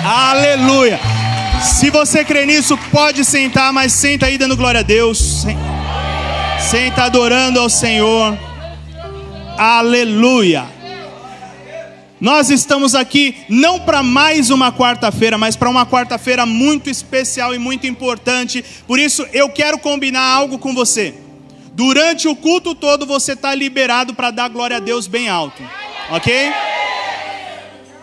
Aleluia. Se você crê nisso, pode sentar, mas senta aí dando glória a Deus. Senta adorando ao Senhor. Aleluia. Nós estamos aqui não para mais uma quarta-feira, mas para uma quarta-feira muito especial e muito importante. Por isso eu quero combinar algo com você. Durante o culto todo você está liberado para dar glória a Deus bem alto, ok?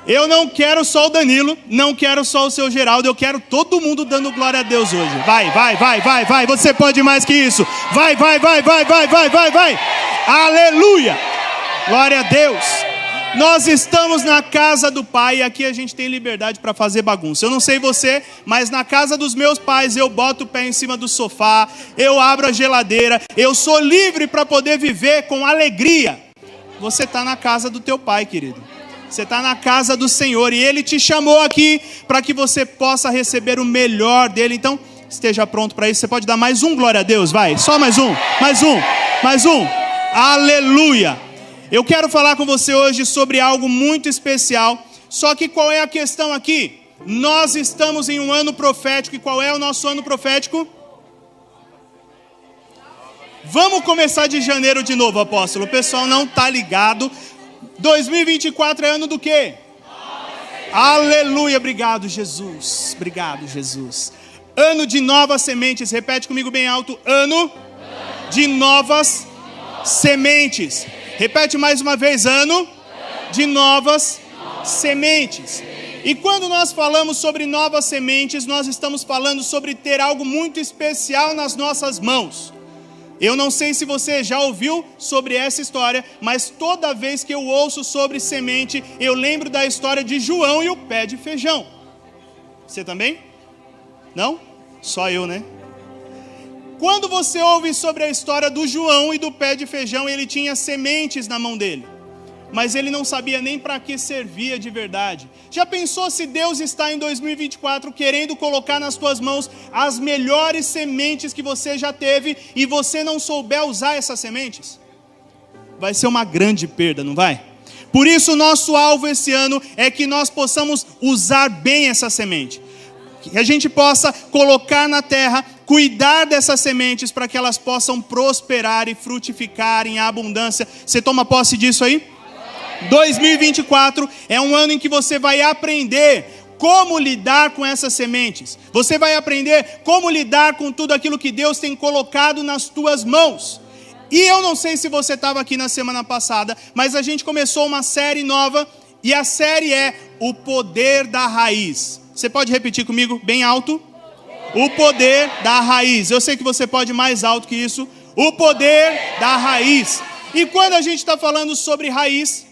Eu não quero só o Danilo, não quero só o seu Geraldo, eu quero todo mundo dando glória a Deus hoje. Vai, você pode mais que isso. Vai. Aleluia, glória a Deus. Nós estamos na casa do Pai e aqui a gente tem liberdade para fazer bagunça. Eu não sei você, mas na casa dos meus pais eu boto o pé em cima do sofá, eu abro a geladeira, eu sou livre para poder viver com alegria. Você está na casa do teu Pai, querido. Você está na casa do Senhor e Ele te chamou aqui para que você possa receber o melhor dEle. Então, esteja pronto para isso. Você pode dar mais um glória a Deus, vai. Só mais um. Aleluia. Eu quero falar com você hoje sobre algo muito especial. Só que qual é a questão aqui? Nós estamos em um ano profético. E qual é o nosso ano profético? Vamos começar de janeiro de novo, apóstolo. O pessoal não está ligado. 2024 é ano do quê? Aleluia, obrigado Jesus. Ano de novas sementes. Repete comigo bem alto. Ano de novas sementes. Repete mais uma vez. Ano de novas sementes. E quando nós falamos sobre novas sementes, nós estamos falando sobre ter algo muito especial nas nossas mãos. Eu não sei se você já ouviu sobre essa história, mas toda vez que eu ouço sobre semente, eu lembro da história de João e o pé de feijão. Você também? Não? Só eu, né? Quando você ouve sobre a história do João e do pé de feijão, ele tinha sementes na mão dele, mas ele não sabia nem para que servia de verdade. Já pensou se Deus está em 2024 querendo colocar nas tuas mãos as melhores sementes que você já teve e você não souber usar essas sementes? Vai ser uma grande perda, não vai? Por isso o nosso alvo esse ano é que nós possamos usar bem essa semente. Que a gente possa colocar na terra, cuidar dessas sementes para que elas possam prosperar e frutificar em abundância. Você toma posse disso aí? 2024 é um ano em que você vai aprender como lidar com essas sementes. Você vai aprender como lidar com tudo aquilo que Deus tem colocado nas tuas mãos. E eu não sei se você estava aqui na semana passada, mas a gente começou uma série nova e a série é O Poder da Raiz. Você pode repetir comigo bem alto? O poder da raiz. Eu sei que você pode mais alto que isso. O poder da raiz. E quando a gente está falando sobre raiz,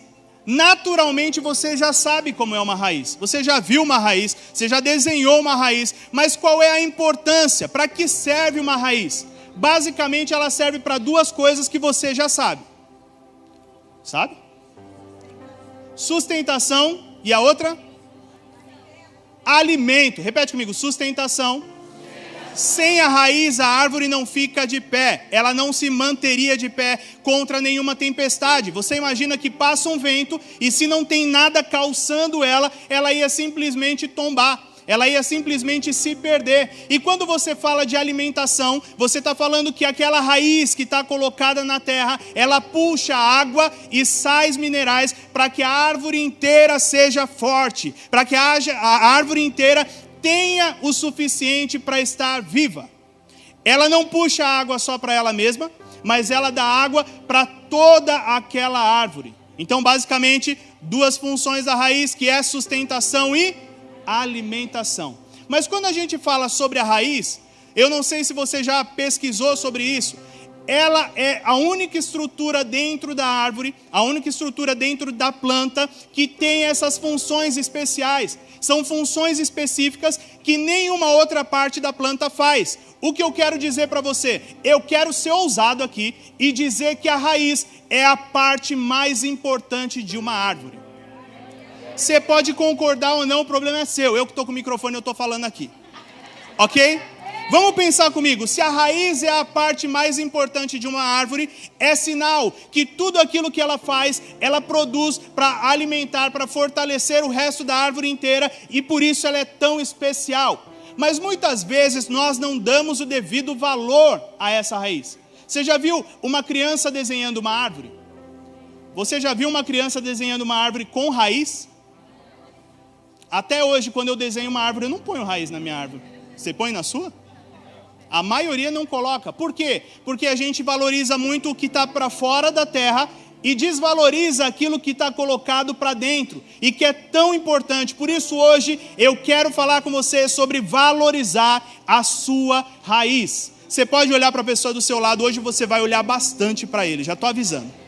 naturalmente você já sabe como é uma raiz. Você já viu uma raiz, você já desenhou uma raiz. Mas qual é a importância? Para que serve uma raiz? Basicamente ela serve para duas coisas que você já sabe. Sabe? Sustentação e a outra? Alimento. Repete comigo, sustentação. Sem a raiz a árvore não fica de pé. Ela não se manteria de pé contra nenhuma tempestade. Você imagina que passa um vento e se não tem nada calçando ela, ela ia simplesmente tombar. Ela ia simplesmente se perder. E quando você fala de alimentação, você está falando que aquela raiz que está colocada na terra, ela puxa água e sais minerais para que a árvore inteira seja forte, para que a árvore inteira tenha o suficiente para estar viva. Ela não puxa água só para ela mesma, mas ela dá água para toda aquela árvore. Então, basicamente, duas funções da raiz, que é sustentação e alimentação. Mas quando a gente fala sobre a raiz, eu não sei se você já pesquisou sobre isso. Ela é a única estrutura dentro da árvore, a única estrutura dentro da planta que tem essas funções especiais. São funções específicas que nenhuma outra parte da planta faz. O que eu quero dizer para você? Eu quero ser ousado aqui e dizer que a raiz é a parte mais importante de uma árvore. Você pode concordar ou não, o problema é seu. Eu que estou com o microfone, eu estou falando aqui. Ok? Vamos pensar comigo, se a raiz é a parte mais importante de uma árvore, é sinal que tudo aquilo que ela faz, ela produz para alimentar, para fortalecer o resto da árvore inteira, e por isso ela é tão especial. Mas muitas vezes nós não damos o devido valor a essa raiz. Você já viu uma criança desenhando uma árvore? Você já viu uma criança desenhando uma árvore com raiz? Até hoje, quando eu desenho uma árvore, eu não ponho raiz na minha árvore. Você põe na sua? A maioria não coloca. Por quê? Porque a gente valoriza muito o que está para fora da terra e desvaloriza aquilo que está colocado para dentro e que é tão importante. Por isso hoje eu quero falar com você sobre valorizar a sua raiz. Você pode olhar para a pessoa do seu lado, hoje você vai olhar bastante para ele, já estou avisando.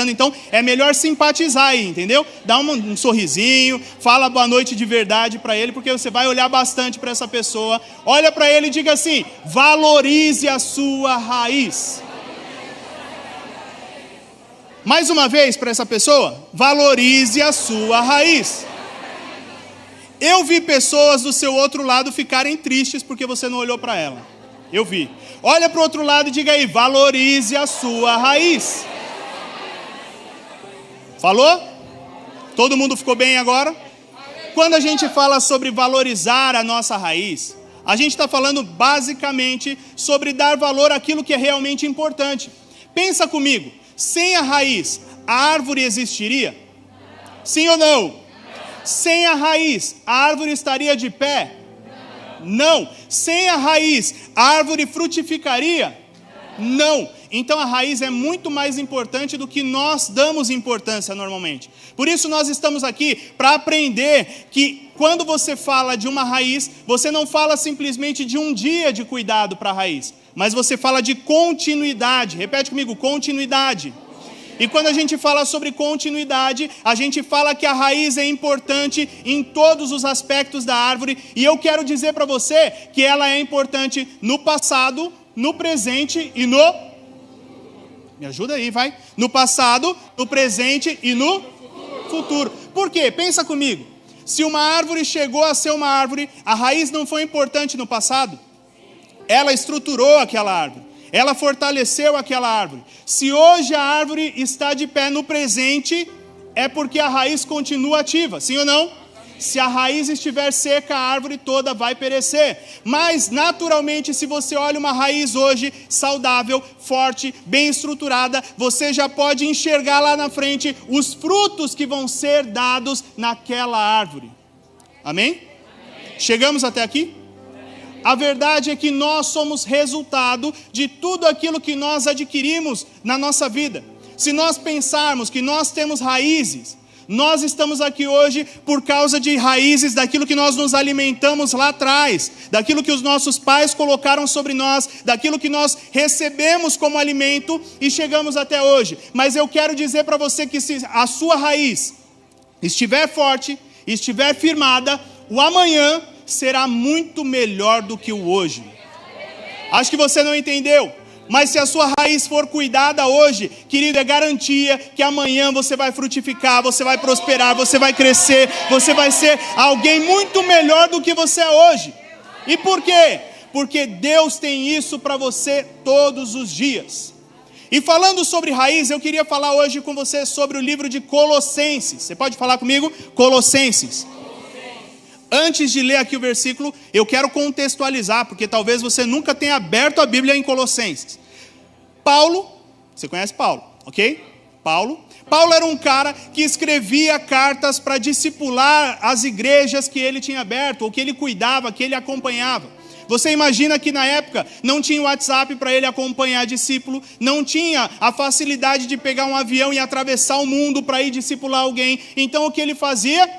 Então é melhor simpatizar aí, entendeu? Dá um sorrisinho, fala boa noite de verdade para ele, porque você vai olhar bastante para essa pessoa. Olha para ele e diga assim: valorize a sua raiz. Mais uma vez para essa pessoa: valorize a sua raiz. Eu vi pessoas do seu outro lado ficarem tristes porque você não olhou para ela. Eu vi. Olha para o outro lado e diga aí: valorize a sua raiz. Falou? Todo mundo ficou bem agora? Quando a gente fala sobre valorizar a nossa raiz, a gente está falando basicamente sobre dar valor àquilo que é realmente importante. Pensa comigo, sem a raiz, a árvore existiria? Sim ou não? Sem a raiz, a árvore estaria de pé? Não. Sem a raiz, a árvore frutificaria? Não. Então a raiz é muito mais importante do que nós damos importância normalmente. Por isso nós estamos aqui para aprender que quando você fala de uma raiz, você não fala simplesmente de um dia de cuidado para a raiz, mas você fala de continuidade. Repete comigo: continuidade. E quando a gente fala sobre continuidade, a gente fala que a raiz é importante em todos os aspectos da árvore. E eu quero dizer para você que ela é importante no passado, no presente e no... Me ajuda aí, vai. No passado, no presente e no futuro. Por quê? Pensa comigo. Se uma árvore chegou a ser uma árvore, a raiz não foi importante no passado. Ela estruturou aquela árvore. Ela fortaleceu aquela árvore. Se hoje a árvore está de pé no presente, é porque a raiz continua ativa. Sim ou não? Se a raiz estiver seca, a árvore toda vai perecer. Mas, naturalmente, se você olha uma raiz hoje saudável, forte, bem estruturada, você já pode enxergar lá na frente os frutos que vão ser dados naquela árvore. Amém? Chegamos até aqui? A verdade é que nós somos resultado de tudo aquilo que nós adquirimos na nossa vida. Se nós pensarmos que nós temos raízes, nós estamos aqui hoje por causa de raízes daquilo que nós nos alimentamos lá atrás, daquilo que os nossos pais colocaram sobre nós, daquilo que nós recebemos como alimento e chegamos até hoje. Mas eu quero dizer para você que se a sua raiz estiver forte, estiver firmada, o amanhã será muito melhor do que o hoje. Acho que você não entendeu. Mas se a sua raiz for cuidada hoje, querido, é garantia que amanhã você vai frutificar, você vai prosperar, você vai crescer, você vai ser alguém muito melhor do que você é hoje. E por quê? Porque Deus tem isso para você todos os dias. E falando sobre raiz, eu queria falar hoje com você sobre o livro de Colossenses. Você pode falar comigo? Colossenses. Antes de ler aqui o versículo, eu quero contextualizar, porque talvez você nunca tenha aberto a Bíblia em Colossenses. Paulo, você conhece Paulo, ok? Paulo era um cara que escrevia cartas para discipular as igrejas que ele tinha aberto, ou que ele cuidava, que ele acompanhava. Você imagina que na época não tinha WhatsApp para ele acompanhar discípulo, não tinha a facilidade de pegar um avião e atravessar o mundo para ir discipular alguém. Então o que ele fazia?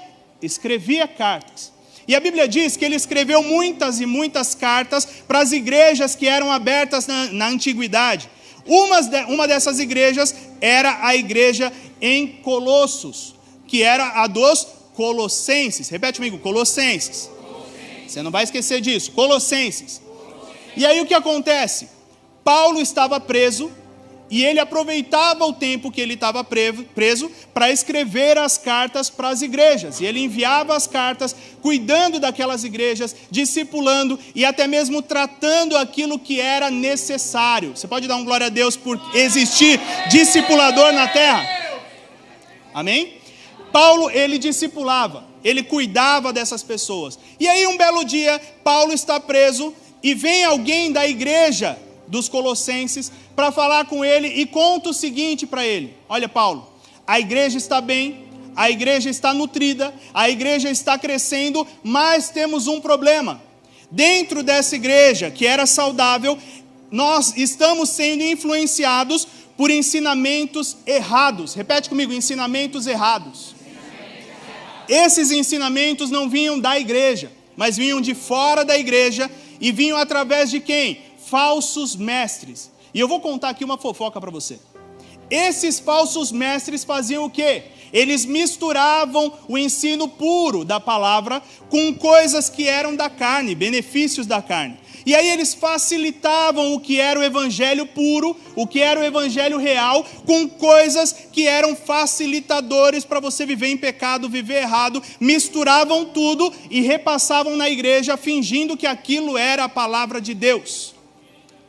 Escrevia cartas. E a Bíblia diz que ele escreveu muitas e muitas cartas para as igrejas que eram abertas na antiguidade. Uma dessas igrejas era a igreja em Colossos, que era a dos Colossenses. Repete comigo: Colossenses. Você não vai esquecer disso, Colossenses. E aí o que acontece? Paulo estava preso e ele aproveitava o tempo que ele estava preso para escrever as cartas para as igrejas. E ele enviava as cartas, cuidando daquelas igrejas, discipulando e até mesmo tratando aquilo que era necessário. Você pode dar um glória a Deus por existir discipulador na terra? Amém? Paulo, ele discipulava, ele cuidava dessas pessoas. E aí um belo dia, Paulo está preso e vem alguém da igreja dos Colossenses para falar com ele e conta o seguinte para ele: olha, Paulo, a igreja está bem, a igreja está nutrida, a igreja está crescendo, mas temos um problema. Dentro dessa igreja, que era saudável, nós estamos sendo influenciados por ensinamentos errados. Repete comigo: ensinamentos errados. Esses ensinamentos não vinham da igreja, mas vinham de fora da igreja e vinham através de quem? Falsos mestres. E eu vou contar aqui uma fofoca para você. Esses falsos mestres faziam o quê? Eles misturavam o ensino puro da palavra com coisas que eram da carne, benefícios da carne. E aí eles facilitavam o que era o evangelho puro, o que era o evangelho real, com coisas que eram facilitadores para você viver em pecado, viver errado. Misturavam tudo e repassavam na igreja, fingindo que aquilo era a palavra de Deus.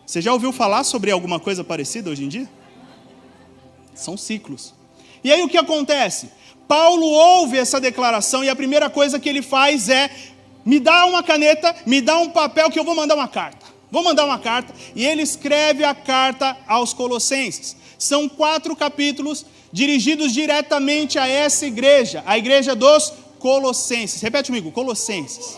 Você já ouviu falar sobre alguma coisa parecida hoje em dia? São ciclos. E aí o que acontece? Paulo ouve essa declaração e a primeira coisa que ele faz é: me dá uma caneta, me dá um papel que eu vou mandar uma carta. Vou mandar uma carta. E ele escreve a carta aos Colossenses. São 4 capítulos dirigidos diretamente a essa igreja, a igreja dos Colossenses. Repete comigo: Colossenses.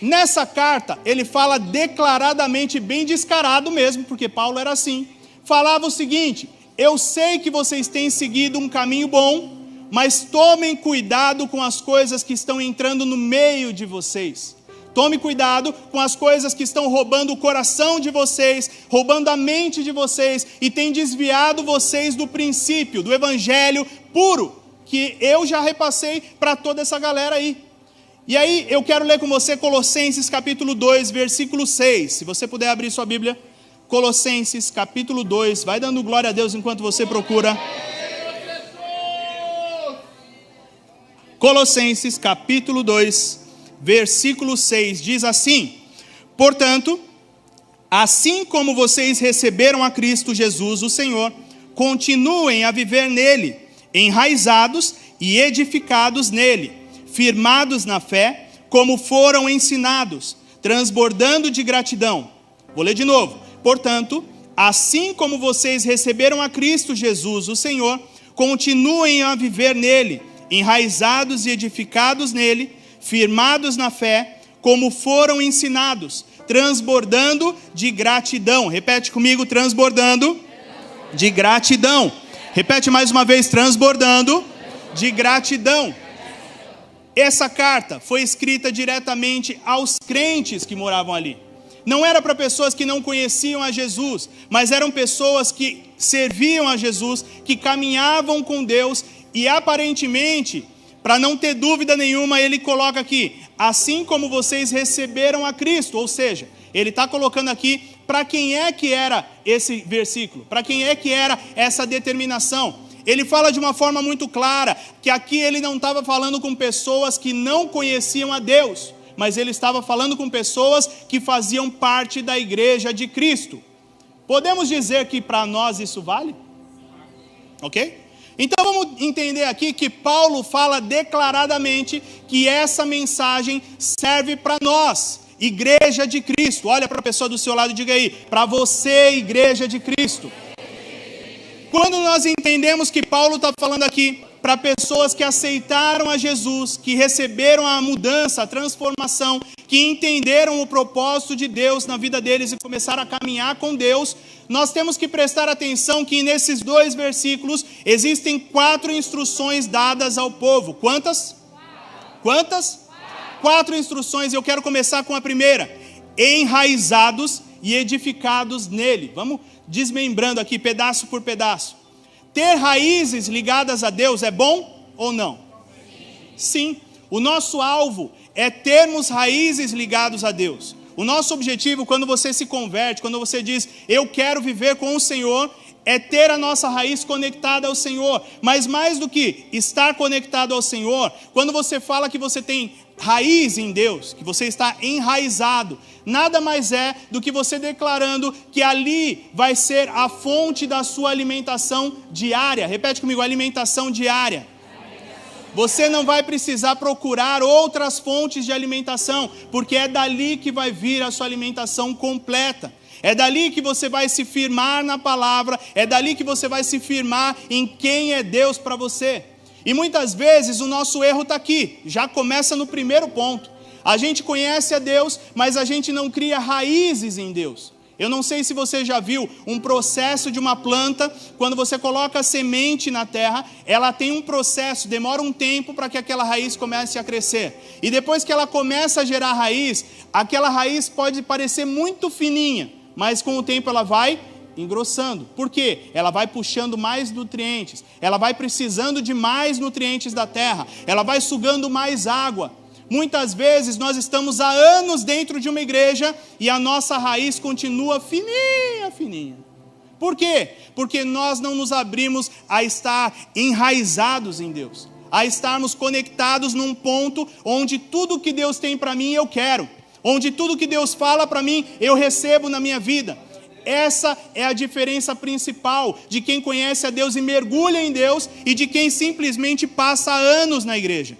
Nessa carta, ele fala declaradamente, bem descarado mesmo, porque Paulo era assim. Falava o seguinte: eu sei que vocês têm seguido um caminho bom, mas tomem cuidado com as coisas que estão entrando no meio de vocês. Tome cuidado com as coisas que estão roubando o coração de vocês, roubando a mente de vocês, e têm desviado vocês do princípio, do evangelho puro, que eu já repassei para toda essa galera aí. E aí eu quero ler com você Colossenses capítulo 2, versículo 6. Se você puder abrir sua Bíblia, Colossenses capítulo 2, vai dando glória a Deus enquanto você procura. Colossenses capítulo 2, versículo 6, diz assim: portanto, assim como vocês receberam a Cristo Jesus, o Senhor, continuem a viver nele, enraizados e edificados nele, firmados na fé, como foram ensinados, transbordando de gratidão. Vou ler de novo. Portanto, assim como vocês receberam a Cristo Jesus, o Senhor, continuem a viver nele, enraizados e edificados nele, firmados na fé, como foram ensinados, transbordando de gratidão. Repete comigo: transbordando de gratidão. Repete mais uma vez: transbordando de gratidão. Essa carta foi escrita diretamente aos crentes que moravam ali. Não era para pessoas que não conheciam a Jesus, mas eram pessoas que serviam a Jesus, que caminhavam com Deus, e aparentemente, para não ter dúvida nenhuma, ele coloca aqui: assim como vocês receberam a Cristo. Ou seja, ele está colocando aqui para quem é que era esse versículo, para quem é que era essa determinação. Ele fala de uma forma muito clara que aqui ele não estava falando com pessoas que não conheciam a Deus, mas ele estava falando com pessoas que faziam parte da igreja de Cristo. Podemos dizer que para nós isso vale? Ok? Então vamos entender aqui que Paulo fala declaradamente que essa mensagem serve para nós, igreja de Cristo. Olha para a pessoa do seu lado e diga aí: para você, igreja de Cristo. Quando nós entendemos que Paulo está falando aqui para pessoas que aceitaram a Jesus, que receberam a mudança, a transformação, que entenderam o propósito de Deus na vida deles e começaram a caminhar com Deus, nós temos que prestar atenção que nesses 2 versículos existem 4 instruções dadas ao povo. Quantas? Quantas? 4 instruções, e eu quero começar com a primeira: enraizados e edificados nele. Vamos desmembrando aqui pedaço por pedaço. Ter raízes ligadas a Deus é bom ou não? Sim. O nosso alvo é termos raízes ligadas a Deus. O nosso objetivo, quando você se converte, quando você diz: eu quero viver com o Senhor, é ter a nossa raiz conectada ao Senhor. Mas mais do que estar conectado ao Senhor, quando você fala que você tem raiz em Deus, que você está enraizado, nada mais é do que você declarando que ali vai ser a fonte da sua alimentação diária. Repete comigo, alimentação diária. Você não vai precisar procurar outras fontes de alimentação, porque é dali que vai vir a sua alimentação completa. É dali que você vai se firmar na palavra, é dali que você vai se firmar em quem é Deus para você. E muitas vezes o nosso erro está aqui, já começa no primeiro ponto. A gente conhece a Deus, mas a gente não cria raízes em Deus. Eu não sei se você já viu um processo de uma planta, quando você coloca a semente na terra, ela tem um processo, demora um tempo para que aquela raiz comece a crescer. E depois que ela começa a gerar raiz, aquela raiz pode parecer muito fininha, mas com o tempo ela vai engrossando. Por quê? Ela vai puxando mais nutrientes, ela vai precisando de mais nutrientes da terra, ela vai sugando mais água. Muitas vezes nós estamos há anos dentro de uma igreja e a nossa raiz continua fininha, fininha. Por quê? Porque nós não nos abrimos a estar enraizados em Deus, a estarmos conectados num ponto onde tudo que Deus tem para mim eu quero, onde tudo que Deus fala para mim eu recebo na minha vida. Essa é a diferença principal de quem conhece a Deus e mergulha em Deus e de quem simplesmente passa anos na igreja.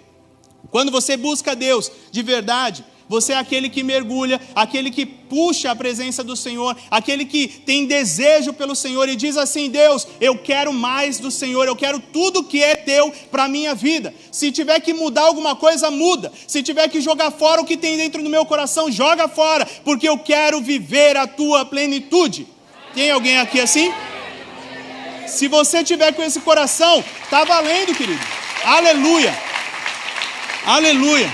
Quando você busca Deus de verdade, você é aquele que mergulha, aquele que puxa a presença do Senhor, aquele que tem desejo pelo Senhor e diz assim: Deus, eu quero mais do Senhor, eu quero tudo que é teu para a minha vida. Se tiver que mudar alguma coisa, muda. Se tiver que jogar fora o que tem dentro do meu coração, joga fora, porque eu quero viver a tua plenitude. Tem alguém aqui assim? Se você tiver com esse coração, está valendo, querido. Aleluia. Aleluia.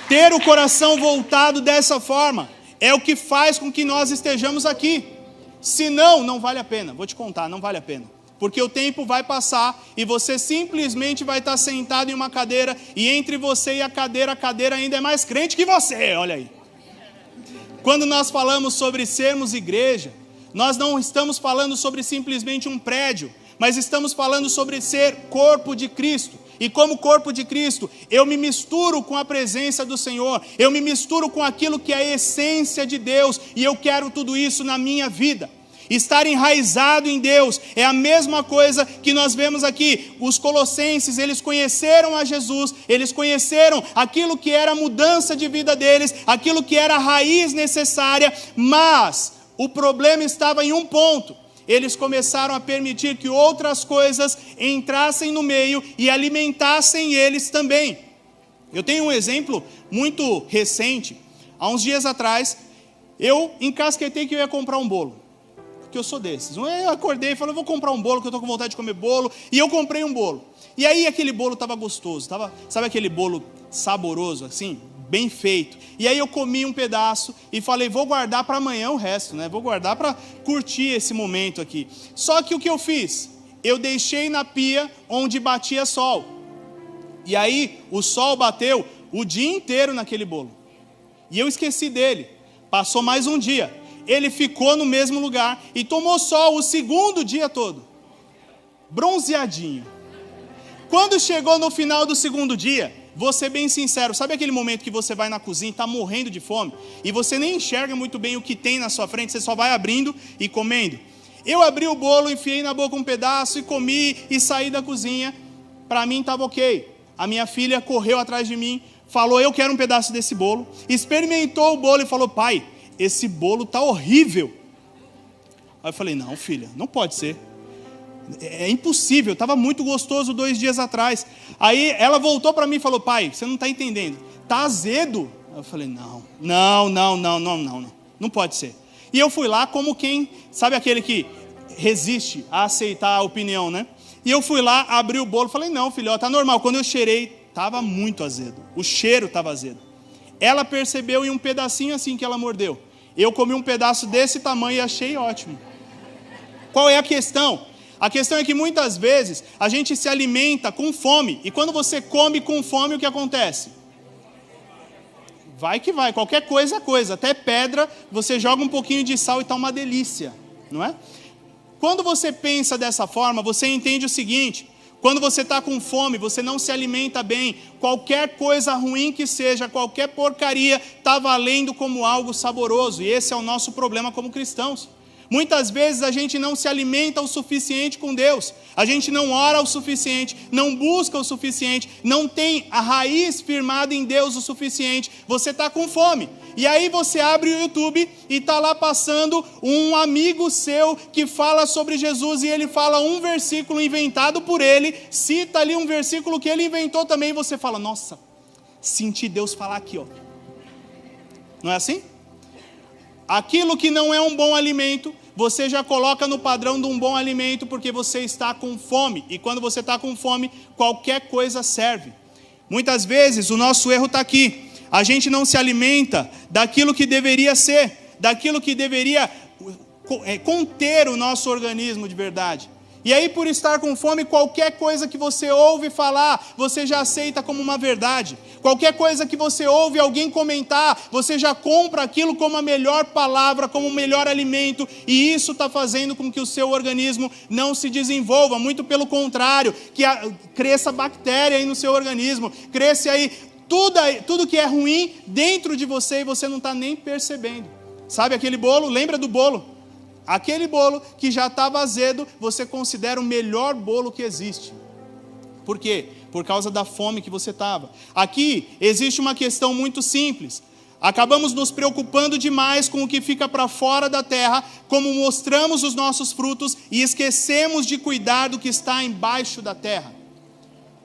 Ter o coração voltado dessa forma é o que faz com que nós estejamos aqui. Senão, não vale a pena. Vou te contar, não vale a pena. Porque o tempo vai passar e você simplesmente vai estar sentado em uma cadeira e entre você e a cadeira ainda é mais crente que você, olha aí. Quando nós falamos sobre sermos igreja, nós não estamos falando sobre simplesmente um prédio, mas estamos falando sobre ser corpo de Cristo. E como corpo de Cristo, eu me misturo com a presença do Senhor, eu me misturo com aquilo que é a essência de Deus, e eu quero tudo isso na minha vida. Estar enraizado em Deus é a mesma coisa que nós vemos aqui. Os colossenses, eles conheceram a Jesus, eles conheceram aquilo que era a mudança de vida deles, aquilo que era a raiz necessária, mas o problema estava em um ponto. Eles começaram a permitir que outras coisas entrassem no meio e alimentassem eles também. Eu tenho um exemplo muito recente. Há uns dias atrás, eu encasquetei que eu ia comprar um bolo. Porque eu sou desses. Eu acordei e falei, eu vou comprar um bolo, que eu estou com vontade de comer bolo. E eu comprei um bolo. E aí aquele bolo estava gostoso. Sabe aquele bolo saboroso assim? Bem feito. E aí eu comi um pedaço e falei, vou guardar para amanhã o resto, né? Vou guardar para curtir esse momento aqui. Só que o que eu fiz? Eu deixei na pia onde batia sol. E aí o sol bateu o dia inteiro naquele bolo. E eu esqueci dele. Passou mais um dia. Ele ficou no mesmo lugar e tomou sol o segundo dia todo. Bronzeadinho. Quando chegou no final do segundo dia, vou ser bem sincero, sabe aquele momento que você vai na cozinha e está morrendo de fome? E você nem enxerga muito bem o que tem na sua frente, você só vai abrindo e comendo. Eu abri o bolo, enfiei na boca um pedaço e comi e saí da cozinha. Para mim estava ok. A minha filha correu atrás de mim, falou, eu quero um pedaço desse bolo. Experimentou o bolo e falou, pai, esse bolo está horrível. Aí eu falei, não filha, não pode ser. É impossível, estava muito gostoso 2 dias atrás. Aí ela voltou para mim e falou, pai, você não está entendendo, está azedo. Eu falei, não pode ser. E eu fui lá como quem, sabe aquele que resiste a aceitar a opinião, né? E eu fui lá, abri o bolo, falei, não filho, está normal. Quando eu cheirei, estava muito azedo, o cheiro estava azedo. Ela percebeu em um pedacinho assim que ela mordeu. Eu comi um pedaço desse tamanho e achei ótimo. Qual é a questão? A questão é que muitas vezes a gente se alimenta com fome. E quando você come com fome, o que acontece? Vai que vai, qualquer coisa é coisa. Até pedra, você joga um pouquinho de sal e está uma delícia. não é? Quando você pensa dessa forma, você entende o seguinte: quando você está com fome, você não se alimenta bem, qualquer coisa ruim que seja, qualquer porcaria, está valendo como algo saboroso. E esse é o nosso problema como cristãos. Muitas vezes a gente não se alimenta o suficiente com Deus, a gente não ora o suficiente, não busca o suficiente, não tem a raiz firmada em Deus o suficiente. Você está com fome, e aí você abre o YouTube e está lá passando um amigo seu que fala sobre Jesus, e ele fala um versículo inventado por ele, cita ali um versículo que ele inventou também, e você fala: nossa, senti Deus falar aqui, ó. Não é assim? Aquilo que não é um bom alimento, você já coloca no padrão de um bom alimento, porque você está com fome. E quando você está com fome, qualquer coisa serve. Muitas vezes o nosso erro está aqui. A gente não se alimenta daquilo que deveria ser, daquilo que deveria conter o nosso organismo de verdade. E aí, por estar com fome, qualquer coisa que você ouve falar, você já aceita como uma verdade. Qualquer coisa que você ouve alguém comentar, você já compra aquilo como a melhor palavra, como o melhor alimento. E isso está fazendo com que o seu organismo não se desenvolva. Muito pelo contrário, que cresça bactéria aí no seu organismo. Cresce aí tudo que é ruim dentro de você e você não está nem percebendo. Sabe aquele bolo? Lembra do bolo? Aquele bolo que já estava azedo, você considera o melhor bolo que existe. Por quê? Por causa da fome que você estava. Aqui existe uma questão muito simples. Acabamos nos preocupando demais com o que fica para fora da terra, como mostramos os nossos frutos, e esquecemos de cuidar do que está embaixo da terra.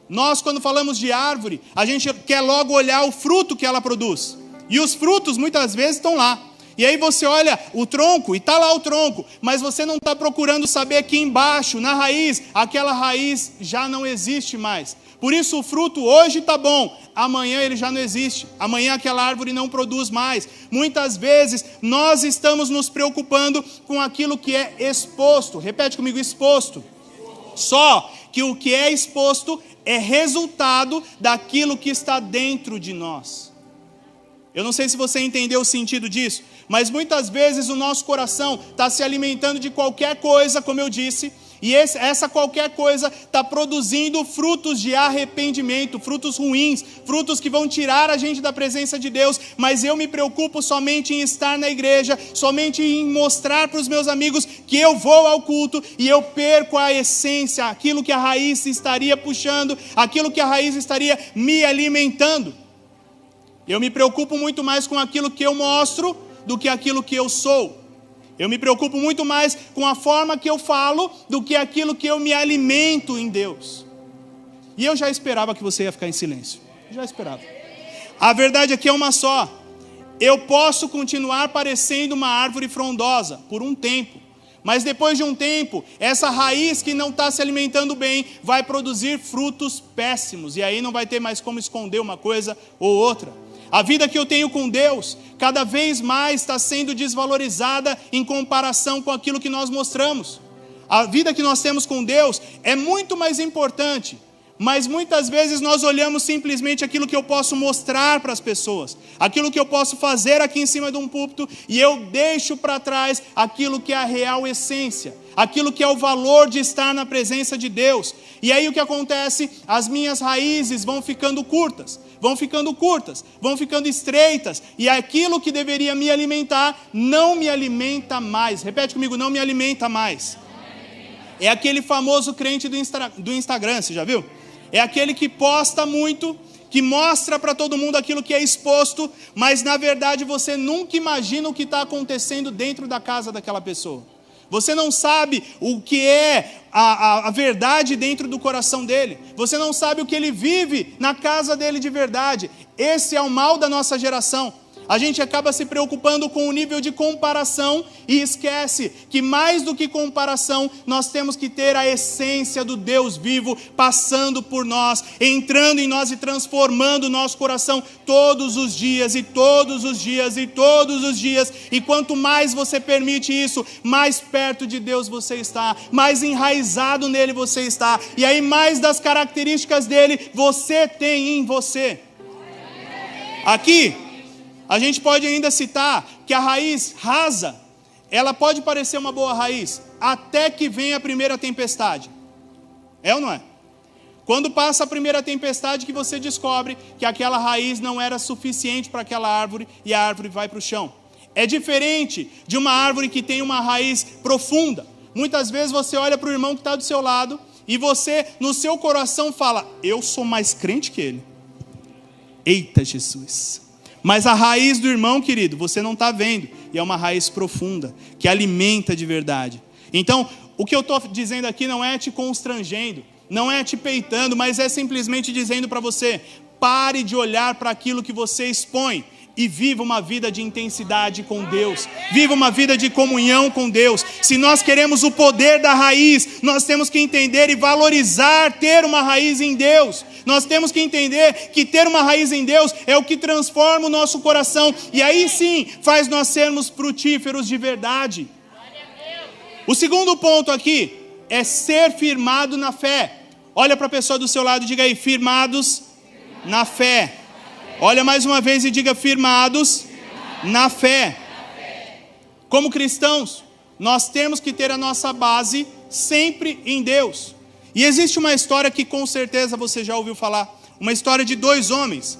Nós, quando falamos de árvore, a gente quer logo olhar o fruto que ela produz. E os frutos muitas vezes estão lá. E aí você olha o tronco, e está lá o tronco, mas você não está procurando saber que embaixo, na raiz, aquela raiz já não existe mais. Por isso o fruto hoje está bom, amanhã ele já não existe, amanhã aquela árvore não produz mais. Muitas vezes nós estamos nos preocupando com aquilo que é exposto. Repete comigo: exposto. Só que o que é exposto é resultado daquilo que está dentro de nós. Eu não sei se você entendeu o sentido disso, mas muitas vezes o nosso coração está se alimentando de qualquer coisa, como eu disse, e essa qualquer coisa está produzindo frutos de arrependimento, frutos ruins, frutos que vão tirar a gente da presença de Deus. Mas eu me preocupo somente em estar na igreja, somente em mostrar para os meus amigos que eu vou ao culto, e eu perco a essência, aquilo que a raiz estaria puxando, aquilo que a raiz estaria me alimentando. Eu me preocupo muito mais com aquilo que eu mostro do que aquilo que eu sou. Eu me preocupo muito mais com a forma que eu falo do que aquilo que eu me alimento em Deus. E eu já esperava que você ia ficar em silêncio. Já esperava. A verdade aqui é uma só. Eu posso continuar parecendo uma árvore frondosa por um tempo. Mas depois de um tempo, essa raiz que não está se alimentando bem vai produzir frutos péssimos. E aí não vai ter mais como esconder uma coisa ou outra. A vida que eu tenho com Deus, cada vez mais está sendo desvalorizada em comparação com aquilo que nós mostramos. A vida que nós temos com Deus é muito mais importante, mas muitas vezes nós olhamos simplesmente aquilo que eu posso mostrar para as pessoas, aquilo que eu posso fazer aqui em cima de um púlpito, e eu deixo para trás aquilo que é a real essência, aquilo que é o valor de estar na presença de Deus. E aí o que acontece? As minhas raízes vão ficando curtas, vão ficando estreitas, e aquilo que deveria me alimentar, não me alimenta mais. Repete comigo: não me alimenta mais. É aquele famoso crente do Instagram, você já viu? É aquele que posta muito, que mostra para todo mundo aquilo que é exposto, mas na verdade você nunca imagina o que está acontecendo dentro da casa daquela pessoa. Você não sabe o que é a verdade dentro do coração dele. Você não sabe o que ele vive na casa dele de verdade. Esse é o mal da nossa geração. A gente acaba se preocupando com o nível de comparação e esquece que mais do que comparação, nós temos que ter a essência do Deus vivo passando por nós, entrando em nós e transformando o nosso coração todos os dias e todos os dias e todos os dias. E quanto mais você permite isso, mais perto de Deus você está, mais enraizado nele você está, e aí mais das características dele você tem em você. Aqui a gente pode ainda citar que a raiz rasa, ela pode parecer uma boa raiz, até que venha a primeira tempestade. É ou não é? Quando passa a primeira tempestade que você descobre que aquela raiz não era suficiente para aquela árvore e a árvore vai para o chão. É diferente de uma árvore que tem uma raiz profunda. Muitas vezes você olha para o irmão que está do seu lado e você, no seu coração, fala: eu sou mais crente que ele. Eita Jesus! Mas a raiz do irmão, querido, você não está vendo. E é uma raiz profunda, que alimenta de verdade. Então, o que eu estou dizendo aqui não é te constrangendo, não é te peitando, mas é simplesmente dizendo para você: pare de olhar para aquilo que você expõe e viva uma vida de intensidade com Deus. Viva uma vida de comunhão com Deus. Se nós queremos o poder da raiz, nós temos que entender e valorizar ter uma raiz em Deus. Nós temos que entender que ter uma raiz em Deus é o que transforma o nosso coração. E aí sim, faz nós sermos frutíferos de verdade. O segundo ponto aqui é ser firmado na fé. Olha para a pessoa do seu lado e diga aí: firmados na fé. Olha mais uma vez e diga: firmados na fé. Como cristãos, nós temos que ter a nossa base sempre em Deus. E existe uma história que com certeza você já ouviu falar. Uma história de dois homens.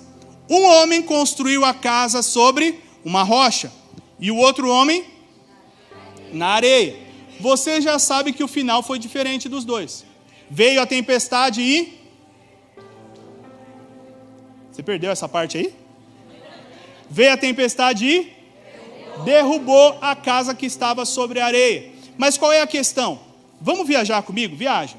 Um homem construiu a casa sobre uma rocha e o outro homem na areia. Você já sabe que o final foi diferente dos dois. Veio a tempestade e... Você perdeu essa parte aí? Veio a tempestade e derrubou a casa que estava sobre a areia. Mas qual é a questão? Vamos viajar comigo? Viaja.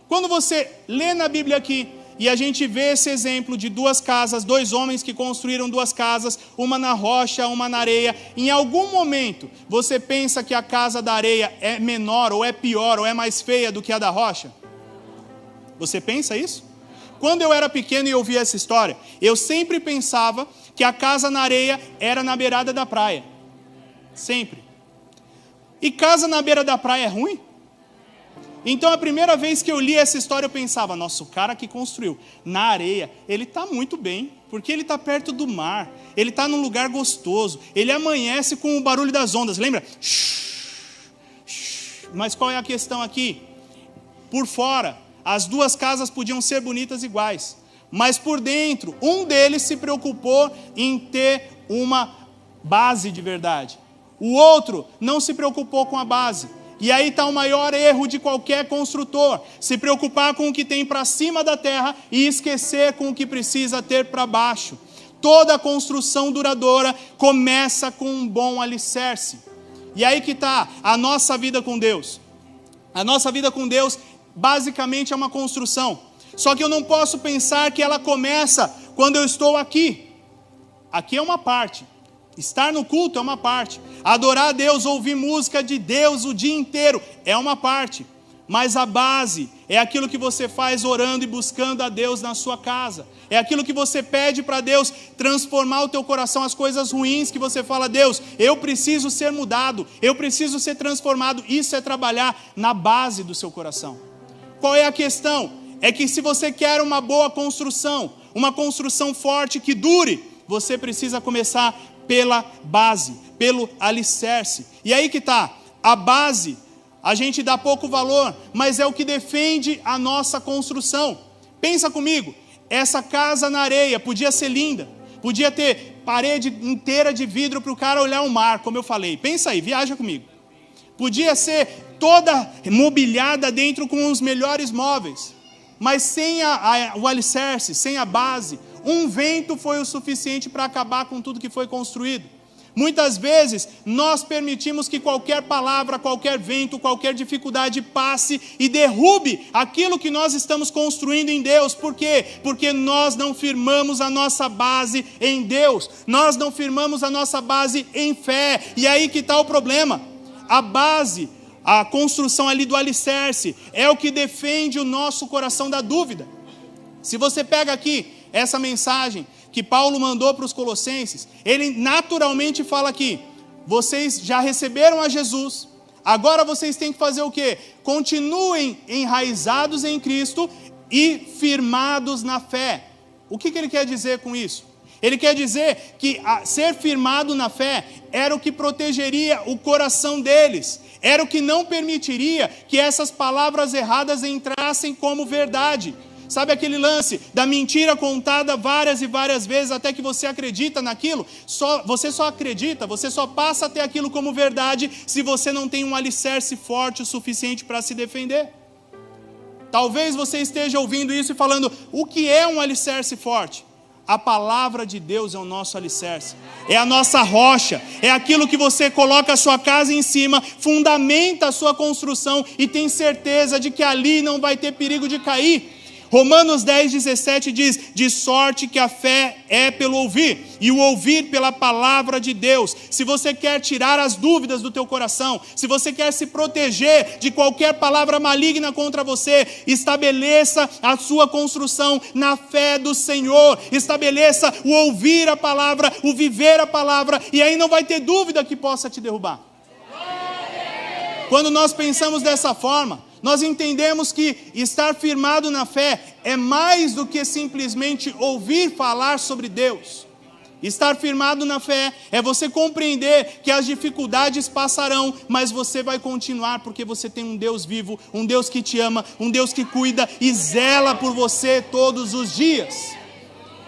Quando você lê na Bíblia aqui, e a gente vê esse exemplo de duas casas, dois homens que construíram duas casas, uma na rocha, uma na areia, em algum momento você pensa que a casa da areia é menor, ou é pior, ou é mais feia do que a da rocha? Você pensa isso? Quando eu era pequeno e ouvia essa história, eu sempre pensava que a casa na areia era na beirada da praia. Sempre. E casa na beira da praia é ruim? Então a primeira vez que eu li essa história eu pensava: nossa, o cara que construiu na areia, ele está muito bem, porque ele está perto do mar, ele está num lugar gostoso, ele amanhece com o barulho das ondas, lembra? Mas qual é a questão aqui? Por fora, as duas casas podiam ser bonitas iguais, mas por dentro, um deles se preocupou em ter uma base de verdade. O outro não se preocupou com a base. E aí está o maior erro de qualquer construtor: se preocupar com o que tem para cima da terra e esquecer com o que precisa ter para baixo. Toda construção duradoura começa com um bom alicerce. E aí que está a nossa vida com Deus. A nossa vida com Deus basicamente é uma construção. Só que eu não posso pensar que ela começa quando eu estou aqui. Aqui é uma parte. Estar no culto é uma parte. Adorar a Deus, ouvir música de Deus o dia inteiro é uma parte. Mas a base é aquilo que você faz orando e buscando a Deus na sua casa. É aquilo que você pede para Deus transformar o teu coração, as coisas ruins que você fala: Deus, eu preciso ser mudado, eu preciso ser transformado. Isso é trabalhar na base do seu coração. Qual é a questão? É que se você quer uma boa construção, uma construção forte que dure, você precisa começar pela base, pelo alicerce. E aí que está, a base, a gente dá pouco valor, mas é o que defende a nossa construção. Pensa comigo, essa casa na areia podia ser linda, podia ter parede inteira de vidro para o cara olhar o mar, como eu falei. Pensa aí, viaja comigo. Podia ser toda mobiliada dentro com os melhores móveis, mas sem o alicerce, sem a base, um vento foi o suficiente para acabar com tudo que foi construído. Muitas vezes nós permitimos que qualquer palavra, qualquer vento, qualquer dificuldade passe e derrube aquilo que nós estamos construindo em Deus. Por quê? Porque nós não firmamos a nossa base em Deus, nós não firmamos a nossa base em fé. E aí que está o problema. A base, a construção ali do alicerce, é o que defende o nosso coração da dúvida. Se você pega aqui essa mensagem que Paulo mandou para os Colossenses, ele naturalmente fala aqui: vocês já receberam a Jesus, agora vocês têm que fazer o quê? Continuem enraizados em Cristo e firmados na fé. O que ele quer dizer com isso? Ele quer dizer que ser firmado na fé era o que protegeria o coração deles, era o que não permitiria que essas palavras erradas entrassem como verdade. Sabe aquele lance da mentira contada várias e várias vezes até que você acredita naquilo? Você só acredita, você só passa a ter aquilo como verdade se você não tem um alicerce forte o suficiente para se defender. Talvez você esteja ouvindo isso e falando, o que é um alicerce forte? A palavra de Deus é o nosso alicerce, é a nossa rocha, é aquilo que você coloca a sua casa em cima, fundamenta a sua construção e tem certeza de que ali não vai ter perigo de cair. Romanos 10:17 diz, de sorte que a fé é pelo ouvir, e o ouvir pela palavra de Deus. Se você quer tirar as dúvidas do teu coração, se você quer se proteger de qualquer palavra maligna contra você, estabeleça a sua construção na fé do Senhor, estabeleça o ouvir a palavra, o viver a palavra, e aí não vai ter dúvida que possa te derrubar. Quando nós pensamos dessa forma, nós entendemos que estar firmado na fé é mais do que simplesmente ouvir falar sobre Deus. Estar firmado na fé é você compreender que as dificuldades passarão, mas você vai continuar porque você tem um Deus vivo, um Deus que te ama, um Deus que cuida e zela por você todos os dias.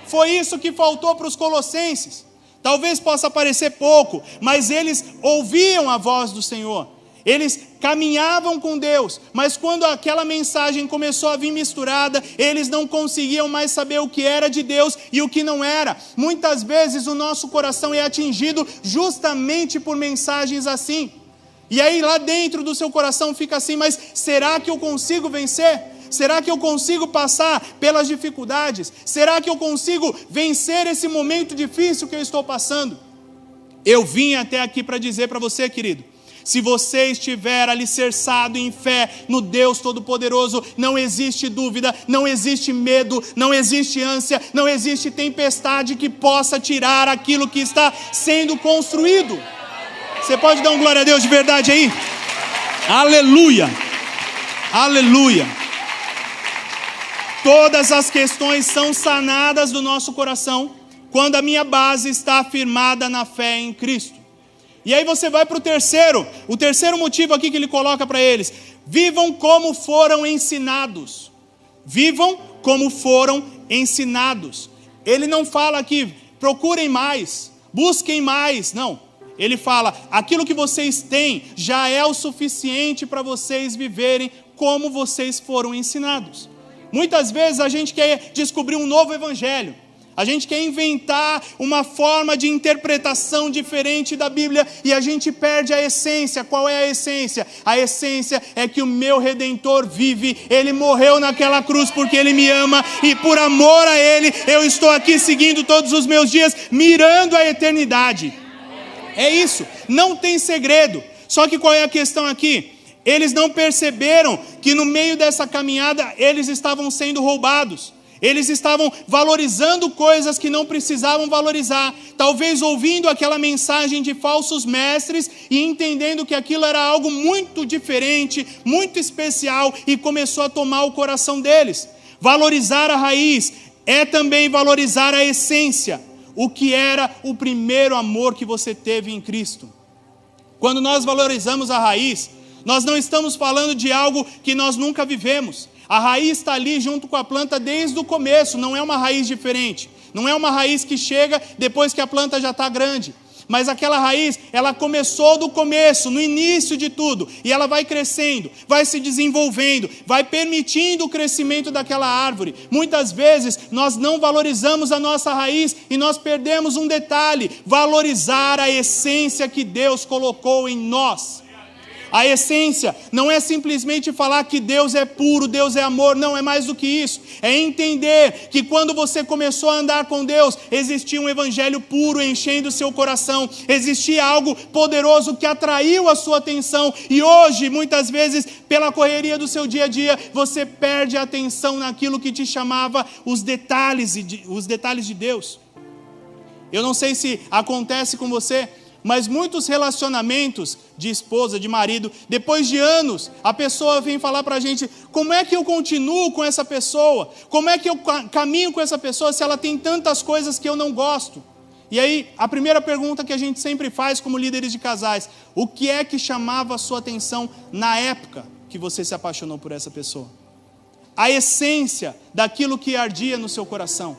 Foi isso que faltou para os colossenses. Talvez possa parecer pouco, mas eles ouviam a voz do Senhor. Eles caminhavam com Deus, mas quando aquela mensagem começou a vir misturada, eles não conseguiam mais saber o que era de Deus e o que não era. Muitas vezes o nosso coração é atingido justamente por mensagens assim. E aí lá dentro do seu coração fica assim, mas será que eu consigo vencer? Será que eu consigo passar pelas dificuldades? Será que eu consigo vencer esse momento difícil que eu estou passando? Eu vim até aqui para dizer para você, querido, se você estiver alicerçado em fé no Deus Todo-Poderoso, não existe dúvida, não existe medo, não existe ânsia, não existe tempestade que possa tirar aquilo que está sendo construído. Você pode dar um glória a Deus de verdade aí? Aleluia! Aleluia! Todas as questões são sanadas do nosso coração quando a minha base está firmada na fé em Cristo. E aí você vai para o terceiro motivo aqui que ele coloca para eles. Vivam como foram ensinados. Vivam como foram ensinados. Ele não fala aqui, procurem mais, busquem mais. Não, ele fala, aquilo que vocês têm já é o suficiente para vocês viverem como vocês foram ensinados. Muitas vezes a gente quer descobrir um novo evangelho. A gente quer inventar uma forma de interpretação diferente da Bíblia e a gente perde a essência. Qual é a essência? A essência é que o meu Redentor vive. Ele morreu naquela cruz porque Ele me ama e por amor a Ele eu estou aqui seguindo todos os meus dias, mirando a eternidade. É isso, não tem segredo. Só que qual é a questão aqui? Eles não perceberam que no meio dessa caminhada eles estavam sendo roubados. Eles estavam valorizando coisas que não precisavam valorizar. Talvez ouvindo aquela mensagem de falsos mestres e entendendo que aquilo era algo muito diferente, muito especial e começou a tomar o coração deles. Valorizar a raiz é também valorizar a essência. O que era o primeiro amor que você teve em Cristo. Quando nós valorizamos a raiz, nós não estamos falando de algo que nós nunca vivemos. A raiz está ali junto com a planta desde o começo, não é uma raiz diferente. Não é uma raiz que chega depois que a planta já está grande. Mas aquela raiz, ela começou do começo, no início de tudo. E ela vai crescendo, vai se desenvolvendo, vai permitindo o crescimento daquela árvore. Muitas vezes nós não valorizamos a nossa raiz e nós perdemos um detalhe: valorizar a essência que Deus colocou em nós. A essência não é simplesmente falar que Deus é puro, Deus é amor, não, é mais do que isso. É entender que quando você começou a andar com Deus, existia um evangelho puro enchendo o seu coração, existia algo poderoso que atraiu a sua atenção, e hoje, muitas vezes, pela correria do seu dia a dia, você perde a atenção naquilo que te chamava os detalhes de Deus. Eu não sei se acontece com você, Mas muitos relacionamentos de esposa, de marido, depois de anos, a pessoa vem falar para a gente: como é que eu continuo com essa pessoa? Como é que eu caminho com essa pessoa se ela tem tantas coisas que eu não gosto? E aí, a primeira pergunta que a gente sempre faz como líderes de casais: o que é que chamava a sua atenção na época que você se apaixonou por essa pessoa? A essência daquilo que ardia no seu coração.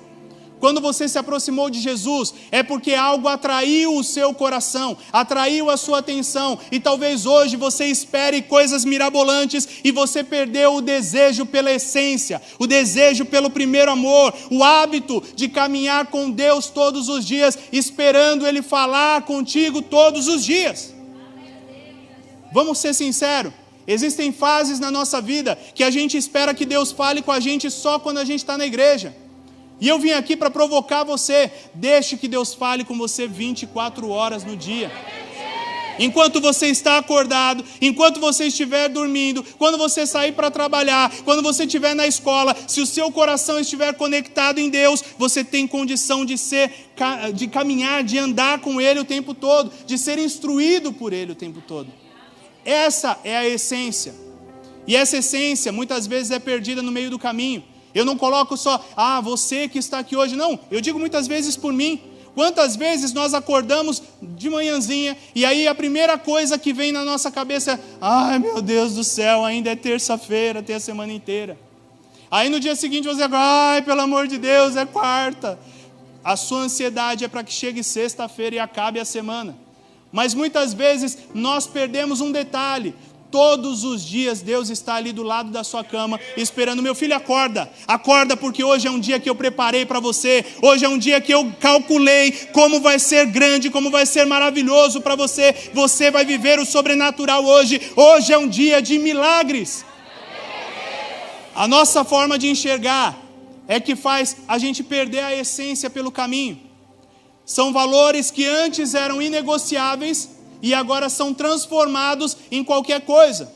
Quando você se aproximou de Jesus, é porque algo atraiu o seu coração, atraiu a sua atenção, e talvez hoje você espere coisas mirabolantes e você perdeu o desejo pela essência, o desejo pelo primeiro amor, o hábito de caminhar com Deus todos os dias, esperando Ele falar contigo todos os dias. Vamos ser sinceros, existem fases na nossa vida que a gente espera que Deus fale com a gente só quando a gente está na igreja. E eu vim aqui para provocar você: deixe que Deus fale com você 24 horas no dia. Enquanto você está acordado, enquanto você estiver dormindo, quando você sair para trabalhar, quando você estiver na escola, se o seu coração estiver conectado em Deus, você tem condição de caminhar, de andar com Ele o tempo todo, de ser instruído por Ele o tempo todo. Essa é a essência. E essa essência muitas vezes é perdida no meio do caminho. Eu não coloco só: você que está aqui hoje. Não, eu digo muitas vezes por mim. Quantas vezes nós acordamos de manhãzinha e aí a primeira coisa que vem na nossa cabeça é: ai meu Deus do céu, ainda é terça-feira, tem a semana inteira. Aí no dia seguinte você fala: ai, pelo amor de Deus, é quarta. A sua ansiedade é para que chegue sexta-feira e acabe a semana. Mas muitas vezes nós perdemos um detalhe. Todos os dias Deus está ali do lado da sua cama, esperando: meu filho, acorda, acorda, porque hoje é um dia que eu preparei para você, hoje é um dia que eu calculei como vai ser grande, como vai ser maravilhoso para você, você vai viver o sobrenatural hoje é um dia de milagres. A nossa forma de enxergar é que faz a gente perder a essência pelo caminho. São valores que antes eram inegociáveis e agora são transformados em qualquer coisa.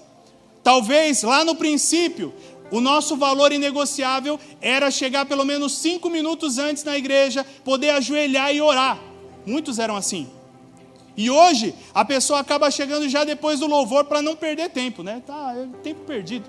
Talvez lá no princípio, o nosso valor inegociável era chegar pelo menos 5 minutos antes na igreja, poder ajoelhar e orar. Muitos eram assim. E hoje, a pessoa acaba chegando já depois do louvor para não perder tempo, né? É tempo perdido.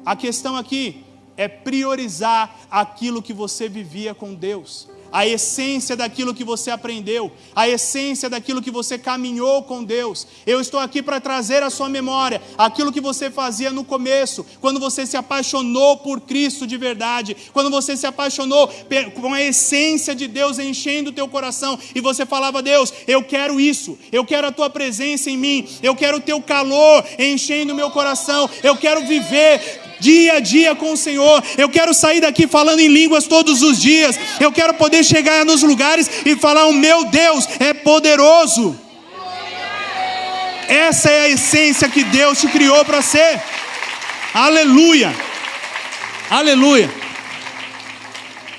A questão aqui é priorizar aquilo que você vivia com Deus. A essência daquilo que você aprendeu, a essência daquilo que você caminhou com Deus. Eu estou aqui para trazer à sua memória aquilo que você fazia no começo, quando você se apaixonou por Cristo de verdade, quando você se apaixonou com a essência de Deus enchendo o teu coração, e você falava: Deus, eu quero isso, eu quero a tua presença em mim, eu quero o teu calor enchendo o meu coração, eu quero viver dia a dia com o Senhor, eu quero sair daqui falando em línguas todos os dias, eu quero poder chegar nos lugares e falar: o meu Deus é poderoso. Essa é a essência que Deus te criou para ser. Aleluia, aleluia.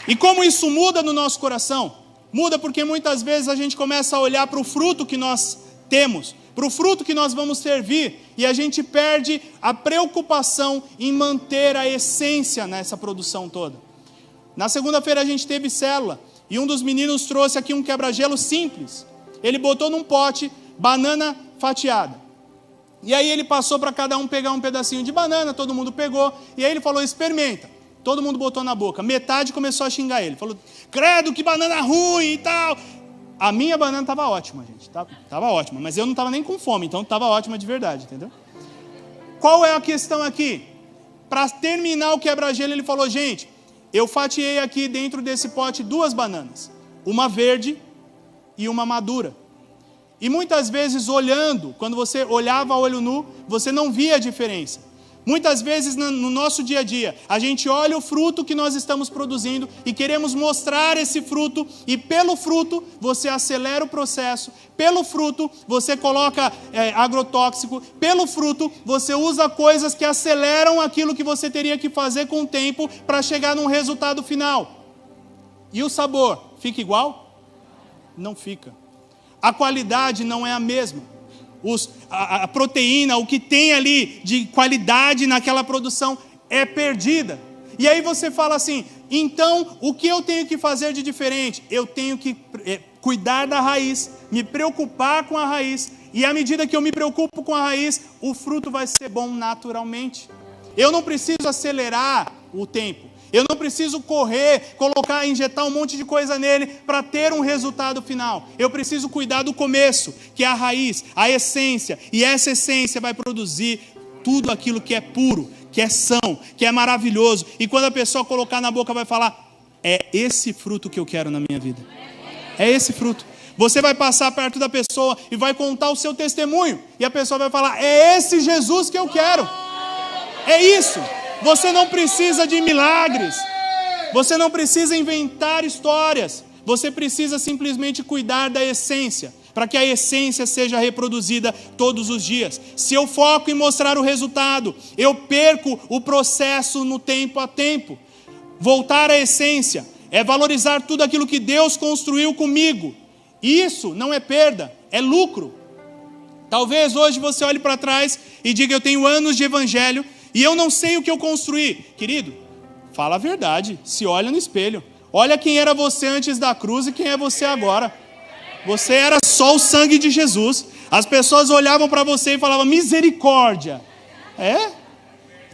E como isso muda no nosso coração? Muda porque muitas vezes a gente começa a olhar para o fruto que nós temos, para o fruto que nós vamos servir, e a gente perde a preocupação em manter a essência nessa produção toda. Na segunda-feira a gente teve célula, e um dos meninos trouxe aqui um quebra-gelo simples. Ele botou num pote banana fatiada, e aí ele passou para cada um pegar um pedacinho de banana, todo mundo pegou, e aí ele falou: experimenta. Todo mundo botou na boca, metade começou a xingar ele, falou: credo, que banana ruim e tal. A minha banana estava ótima, gente, estava ótima, mas eu não estava nem com fome, então estava ótima de verdade, entendeu? Qual é a questão aqui? Para terminar o quebra-gelo, ele falou: gente, eu fatiei aqui dentro desse pote 2 bananas, uma verde e uma madura. E muitas vezes olhando, quando você olhava a olho nu, você não via a diferença. Muitas vezes no nosso dia a dia, a gente olha o fruto que nós estamos produzindo e queremos mostrar esse fruto, e pelo fruto você acelera o processo, pelo fruto você coloca agrotóxico, pelo fruto você usa coisas que aceleram aquilo que você teria que fazer com o tempo para chegar num resultado final. E o sabor, fica igual? Não fica. A qualidade não é a mesma. A proteína, o que tem ali de qualidade naquela produção é perdida. E aí você fala assim: então o que eu tenho que fazer de diferente? Eu tenho que cuidar da raiz, me preocupar com a raiz. E à medida que eu me preocupo com a raiz, o fruto vai ser bom naturalmente. Eu não preciso acelerar o tempo. Eu não preciso correr, injetar um monte de coisa nele para ter um resultado final. Eu preciso cuidar do começo, que é a raiz, a essência. E essa essência vai produzir tudo aquilo que é puro, que é são, que é maravilhoso. E quando a pessoa colocar na boca, vai falar: é esse fruto que eu quero na minha vida. É esse fruto. Você vai passar perto da pessoa e vai contar o seu testemunho. E a pessoa vai falar: é esse Jesus que eu quero. É isso. Você não precisa de milagres. Você não precisa inventar histórias. Você precisa simplesmente cuidar da essência, para que a essência seja reproduzida todos os dias. Se eu foco em mostrar o resultado, eu perco o processo no tempo a tempo. Voltar à essência é valorizar tudo aquilo que Deus construiu comigo. Isso não é perda, é lucro. Talvez hoje você olhe para trás e diga: eu tenho anos de evangelho e eu não sei o que eu construí. Querido, fala a verdade, se olha no espelho. Olha quem era você antes da cruz e quem é você agora. Você era só o sangue de Jesus. As pessoas olhavam para você e falavam: misericórdia.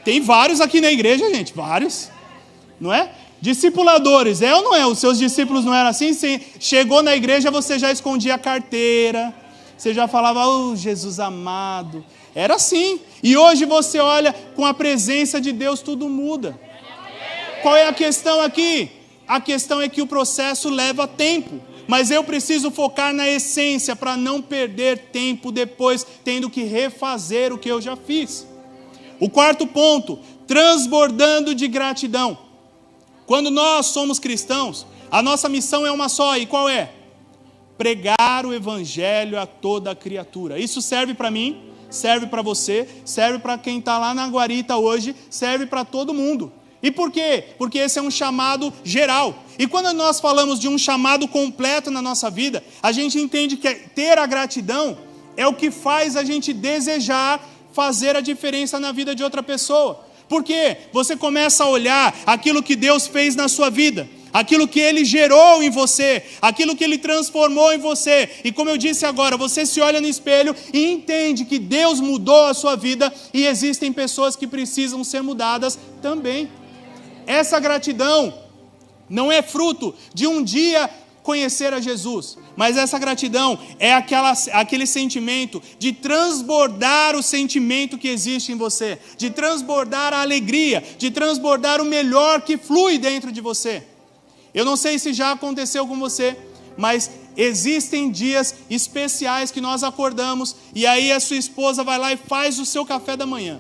Tem vários aqui na igreja, gente, vários. Não é? Discipuladores, é ou não é? Os seus discípulos não eram assim? Você chegou na igreja, você já escondia a carteira. Você já falava: oh, Jesus amado. Era assim. E hoje você olha, com a presença de Deus tudo muda. Qual é a questão aqui? A questão é que o processo leva tempo. Mas eu preciso focar na essência para não perder tempo depois tendo que refazer o que eu já fiz. O quarto ponto: transbordando de gratidão. Quando nós somos cristãos, a nossa missão é uma só. E qual é? Pregar o evangelho a toda criatura. Isso serve para mim, serve para você, serve para quem está lá na guarita hoje, serve para todo mundo. E por quê? Porque esse é um chamado geral. E quando nós falamos de um chamado completo na nossa vida, a gente entende que ter a gratidão é o que faz a gente desejar fazer a diferença na vida de outra pessoa. Por quê? Você começa a olhar aquilo que Deus fez na sua vida, aquilo que Ele gerou em você, aquilo que Ele transformou em você. E como eu disse agora, você se olha no espelho e entende que Deus mudou a sua vida e existem pessoas que precisam ser mudadas também. Essa gratidão não é fruto de um dia conhecer a Jesus, mas essa gratidão é aquele sentimento de transbordar o sentimento que existe em você, de transbordar a alegria, de transbordar o melhor que flui dentro de você. Eu não sei se já aconteceu com você, mas existem dias especiais que nós acordamos e aí a sua esposa vai lá e faz o seu café da manhã.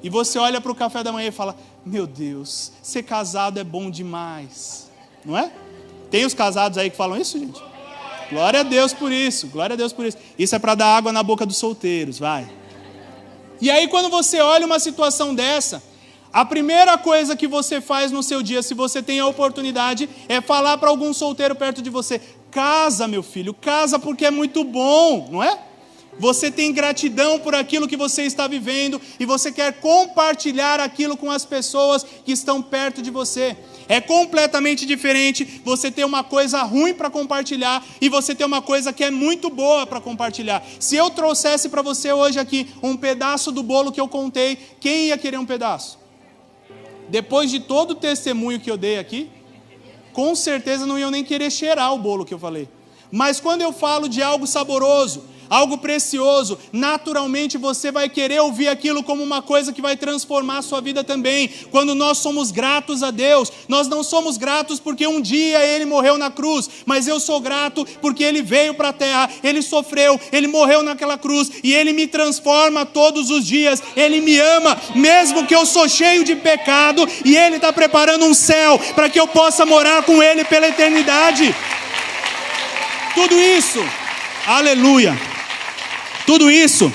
E você olha para o café da manhã e fala: meu Deus, ser casado é bom demais. Não é? Tem os casados aí que falam isso, gente? Glória a Deus por isso, glória a Deus por isso. Isso é para dar água na boca dos solteiros, vai. E aí quando você olha uma situação dessa, a primeira coisa que você faz no seu dia, se você tem a oportunidade, é falar para algum solteiro perto de você: casa, meu filho, casa porque é muito bom, não é? Você tem gratidão por aquilo que você está vivendo e você quer compartilhar aquilo com as pessoas que estão perto de você. É completamente diferente você ter uma coisa ruim para compartilhar e você ter uma coisa que é muito boa para compartilhar. Se eu trouxesse para você hoje aqui um pedaço do bolo que eu contei, quem ia querer um pedaço? Depois de todo o testemunho que eu dei aqui, com certeza não iam nem querer cheirar o bolo que eu falei. Mas quando eu falo de algo saboroso, algo precioso, naturalmente você vai querer ouvir aquilo como uma coisa que vai transformar a sua vida também. Quando nós somos gratos a Deus, nós não somos gratos porque um dia Ele morreu na cruz, mas eu sou grato porque Ele veio para a terra, Ele sofreu, Ele morreu naquela cruz e Ele me transforma todos os dias. Ele me ama, mesmo que eu sou cheio de pecado, e Ele está preparando um céu para que eu possa morar com Ele pela eternidade. Tudo isso, aleluia, tudo isso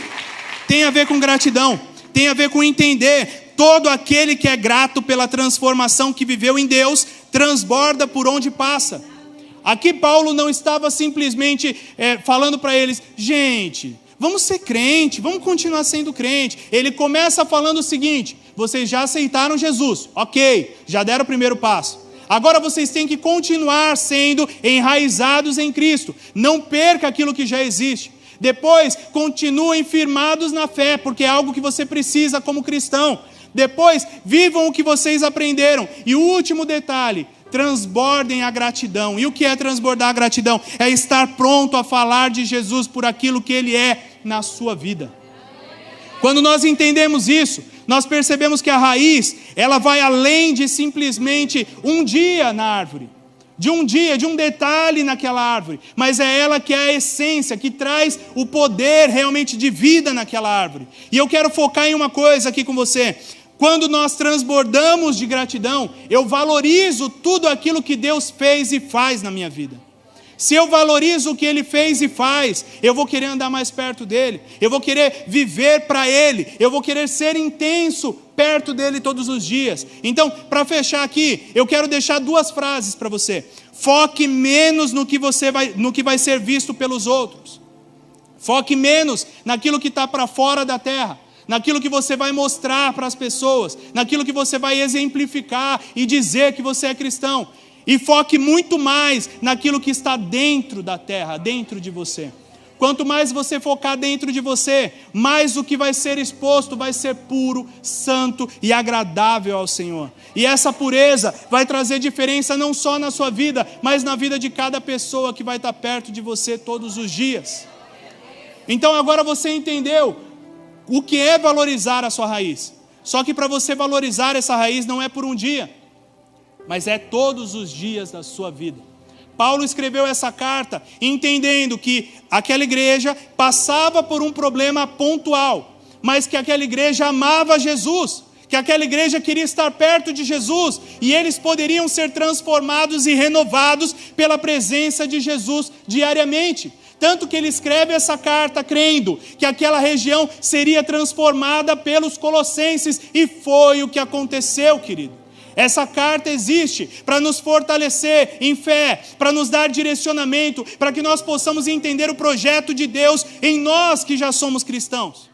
tem a ver com gratidão, tem a ver com entender: todo aquele que é grato pela transformação que viveu em Deus, transborda por onde passa. Aqui Paulo não estava simplesmente falando para eles: gente, vamos ser crente, vamos continuar sendo crente. Ele começa falando o seguinte: vocês já aceitaram Jesus, ok, já deram o primeiro passo. Agora vocês têm que continuar sendo enraizados em Cristo. Não perca aquilo que já existe. Depois, continuem firmados na fé, porque é algo que você precisa como cristão. Depois, vivam o que vocês aprenderam. E o último detalhe, transbordem a gratidão. E o que é transbordar a gratidão? É estar pronto a falar de Jesus por aquilo que Ele é na sua vida. Quando nós entendemos isso, nós percebemos que a raiz, ela vai além de simplesmente um dia na árvore. De um dia, de um detalhe naquela árvore. Mas é ela que é a essência, que traz o poder realmente de vida naquela árvore. E eu quero focar em uma coisa aqui com você. Quando nós transbordamos de gratidão, eu valorizo tudo aquilo que Deus fez e faz na minha vida. Se eu valorizo o que Ele fez e faz, eu vou querer andar mais perto dEle. Eu vou querer viver para Ele. Eu vou querer ser intenso perto dEle todos os dias. Então, para fechar aqui, eu quero deixar 2 frases para você. Foque menos no que vai ser visto pelos outros. Foque menos naquilo que está para fora da terra. Naquilo que você vai mostrar para as pessoas, naquilo que você vai exemplificar e dizer que você é cristão. E foque muito mais naquilo que está dentro da terra, dentro de você. Quanto mais você focar dentro de você, mais o que vai ser exposto vai ser puro, santo e agradável ao Senhor. E essa pureza vai trazer diferença não só na sua vida, mas na vida de cada pessoa que vai estar perto de você todos os dias. Então agora você entendeu o que é valorizar a sua raiz. Só que para você valorizar essa raiz não é por um dia, mas é todos os dias da sua vida. Paulo escreveu essa carta entendendo que aquela igreja passava por um problema pontual, mas que aquela igreja amava Jesus, que aquela igreja queria estar perto de Jesus, e eles poderiam ser transformados e renovados pela presença de Jesus diariamente. Tanto que ele escreve essa carta crendo que aquela região seria transformada pelos colossenses, e foi o que aconteceu, querido. Essa carta existe para nos fortalecer em fé, para nos dar direcionamento, para que nós possamos entender o projeto de Deus em nós que já somos cristãos.